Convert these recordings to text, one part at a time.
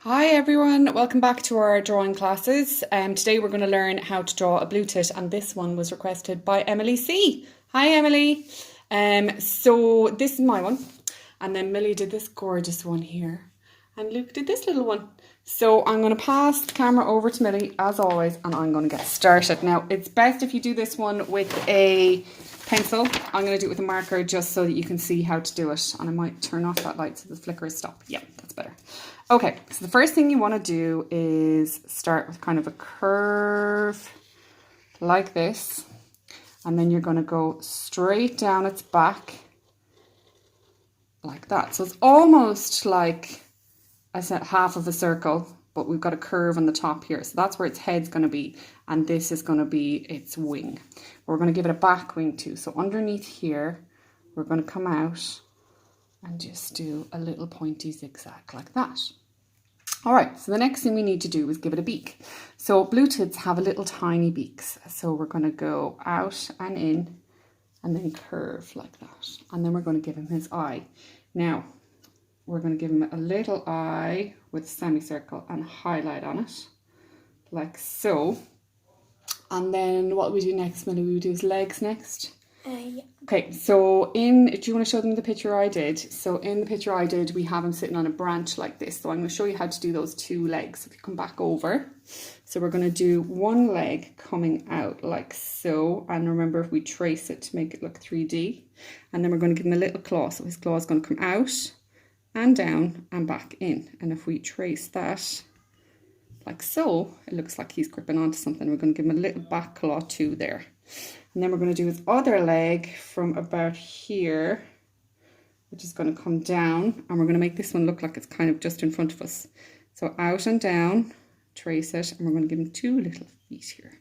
Hi everyone, welcome back to our drawing classes. Today we're going to learn how to draw a blue tit, and this one was requested by Emily C. Hi Emily. So this is my one, and then Millie did this gorgeous one here, and Luke did this little one. So I'm going to pass the camera over to Millie as always, and I'm going to get started. Now it's best if you do this one with a pencil. I'm going to do it with a marker just so that you can see how to do it, and I might turn off that light so the flickers stop. Yeah, that's better. Okay, so the first thing you want to do is start with kind of a curve like this, and then you're going to go straight down its back like that. So it's almost like I said half of a circle, but we've got a curve on the top here. So that's where its head's going to be, and this is going to be its wing. We're going to give it a back wing too. So underneath here, we're going to come out and just do a little pointy zigzag like that. All right, so the next thing we need to do is give it a beak. So blue tits have little tiny beaks. So we're going to go out and in and then curve like that. And then we're going to give him his eye. Now, we're going to give him a little eye with a semicircle and highlight on it, like so. And then what we do next, Millie? We do his legs next. Yeah. Okay, so do you want to show them the picture I did? So in the picture I did, we have him sitting on a branch like this. So I'm going to show you how to do those two legs. If you come back over. So we're going to do one leg coming out like so. And remember, if we trace it to make it look 3D. And then we're going to give him a little claw. So his claw is going to come out and down and back in. And if we trace that like so, it looks like he's gripping onto something. We're going to give him a little back claw too there. And then we're going to do his other leg from about here, which is going to come down, and we're going to make this one look like it's kind of just in front of us. So out and down, trace it, and we're going to give him two little feet here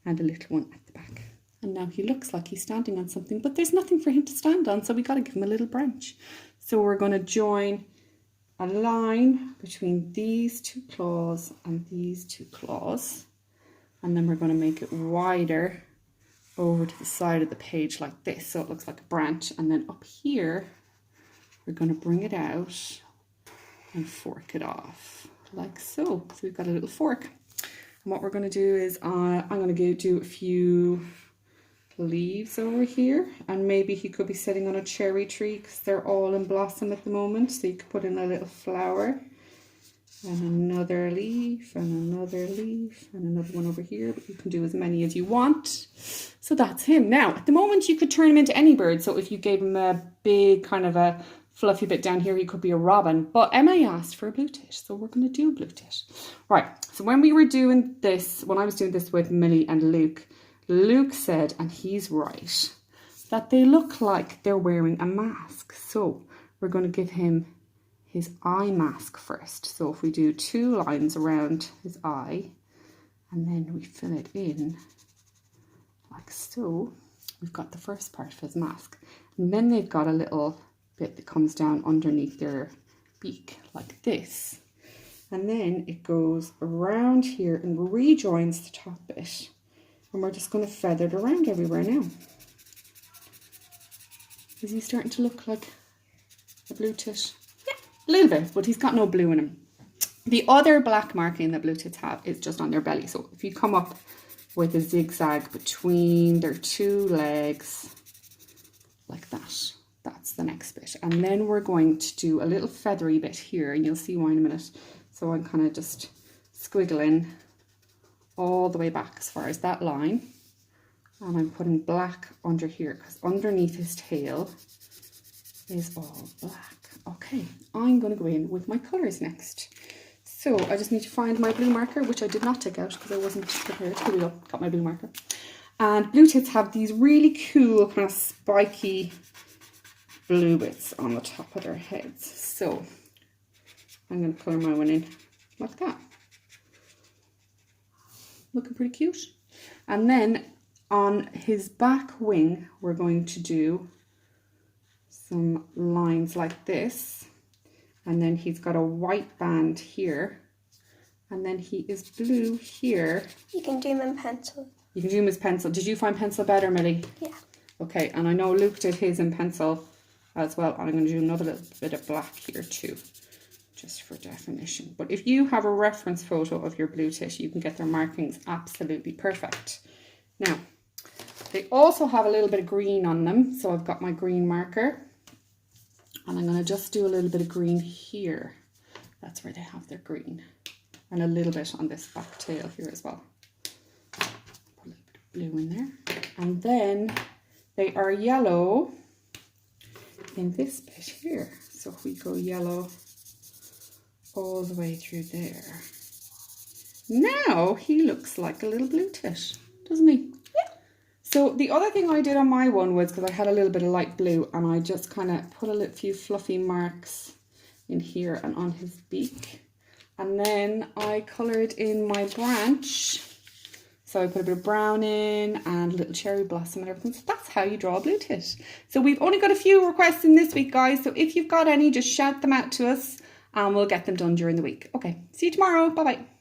and a little one at the back. And now he looks like he's standing on something, but there's nothing for him to stand on, so we got to give him a little branch. So we're going to join a line between these two claws and these two claws, and then we're going to make it wider over to the side of the page like this, so it looks like a branch. And then up here we're going to bring it out and fork it off like so. So we've got a little fork, and what we're going to do is I'm going to do a few leaves over here, and maybe he could be sitting on a cherry tree because they're all in blossom at the moment. So you could put in a little flower and another leaf and another leaf and another one over here, but you can do as many as you want. So that's him. Now at the moment you could turn him into any bird. So if you gave him a big kind of a fluffy bit down here, he could be a robin, but Emma asked for a blue tit, so we're going to do a blue tit. Right, so when we were doing this, when I was doing this with Millie and Luke said, and he's right, that they look like they're wearing a mask. So we're going to give him his eye mask first. So if we do two lines around his eye, and then we fill it in like so, we've got the first part of his mask. And then they've got a little bit that comes down underneath their beak like this. And then it goes around here and rejoins the top bit. And we're just going to feather it around everywhere now. Is he starting to look like a blue tit? Yeah, a little bit, but he's got no blue in him. The other black marking that blue tits have is just on their belly. So if you come up with a zigzag between their two legs, like that, that's the next bit. And then we're going to do a little feathery bit here, and you'll see why in a minute. So I'm kind of just squiggling all the way back as far as that line, and I'm putting black under here because underneath his tail is all black. Okay, I'm going to go in with my colours next. So I just need to find my blue marker, which I did not take out because I wasn't prepared. Here we go, got my blue marker. And blue tits have these really cool kind of spiky blue bits on the top of their heads. So I'm going to colour my one in like that. Looking pretty cute. And then on his back wing, we're going to do some lines like this. And then he's got a white band here. And then he is blue here. You can do him in pencil. You can do him as pencil. Did you find pencil better, Millie? Yeah. Okay, and I know Luke did his in pencil as well. And I'm going to do another little bit of black here too, just for definition. But if you have a reference photo of your Blue Tit, you can get their markings absolutely perfect. Now, they also have a little bit of green on them. So I've got my green marker and I'm going to just do a little bit of green here. That's where they have their green. And a little bit on this back tail here as well. Put a little bit of blue in there. And then they are yellow in this bit here. So if we go yellow all the way through there. Now he looks like a little Blue Tit, doesn't he? Yeah. So the other thing I did on my one was, because I had a little bit of light blue, and I just kind of put a few fluffy marks in here and on his beak. And then I coloured in my branch. So I put a bit of brown in and a little cherry blossom and everything. So that's how you draw a Blue Tit. So we've only got a few requests in this week, guys. So if you've got any, just shout them out to us and we'll get them done during the week. Okay, see you tomorrow. Bye-bye.